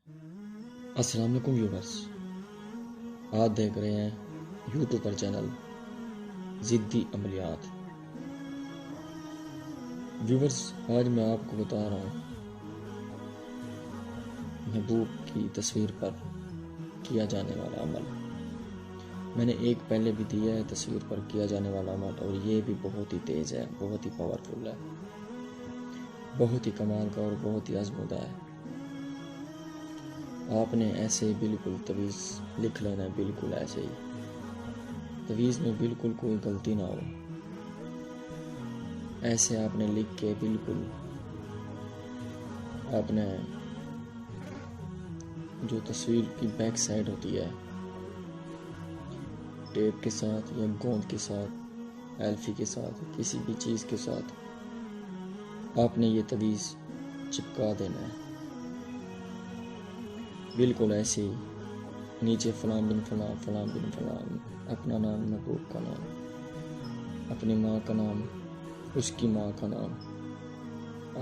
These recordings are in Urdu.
السلام علیکم ویورز، آپ دیکھ رہے ہیں یوٹیوب پر چینل ضدی عملیات۔ ویورز، آج میں آپ کو بتا رہا ہوں محبوب کی تصویر پر کیا جانے والا عمل۔ میں نے ایک پہلے بھی دیا ہے تصویر پر کیا جانے والا عمل، اور یہ بھی بہت ہی تیز ہے، بہت ہی پاورفل ہے، بہت ہی کمال کا اور بہت ہی آزمودہ ہے۔ آپ نے ایسے ہی بالکل تویز لکھ لینا ہے، بالکل ایسے ہی تویز میں بالکل کوئی غلطی نہ ہو۔ ایسے آپ نے لکھ کے بالکل آپ نے جو تصویر کی بیک سائڈ ہوتی ہے ٹیپ کے ساتھ یا گوند کے ساتھ، ایلفی کے ساتھ، کسی بھی چیز کے ساتھ آپ نے یہ تویز چپکا دینا ہے، بالکل ایسے ہی نیچے فلاں بن فلاں، فلاں بن فلاں، اپنا نام، محبوب کا نام، اپنی ماں کا نام، اس کی ماں کا نام،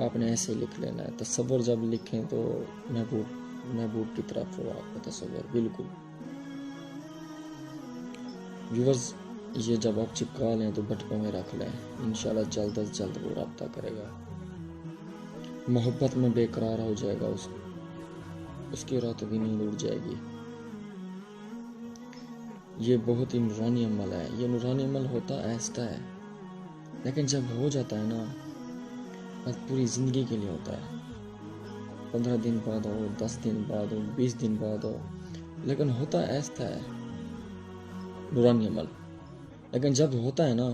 آپ نے ایسے لکھ لینا ہے۔ تصور جب لکھیں تو محبوب کی طرف ہو آپ کا تصور، بالکل۔ ویورز، یہ جب آپ چپکا لیں تو بٹوے میں رکھ لیں، انشاءاللہ جلد از جلد وہ رابطہ کرے گا، محبت میں بے قرار ہو جائے گا، اس کی راتوں کی نیند اڑ جائے گی۔ یہ بہت ہی نورانی عمل ہے۔ یہ نورانی عمل ہوتا آہستہ ہے، لیکن جب ہو جاتا ہے نا، بس پوری زندگی کے لیے ہوتا ہے۔ 15 دن بعد ہو، 10 دن بعد ہو، 20 دن بعد ہو، لیکن ہوتا آہستہ ہے نورانی عمل۔ لیکن جب ہوتا ہے نا،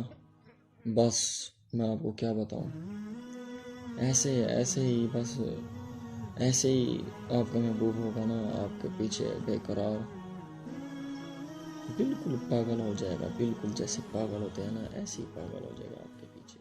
بس میں آپ کو کیا بتاؤں، ایسے ہی بس ایسے ہی آپ کا محبوب ہوگا نا آپ کے پیچھے بے قرار، بالکل پاگل ہو جائے گا، بالکل جیسے پاگل ہوتے ہیں نا، ایسے ہی پاگل ہو جائے گا آپ کے پیچھے۔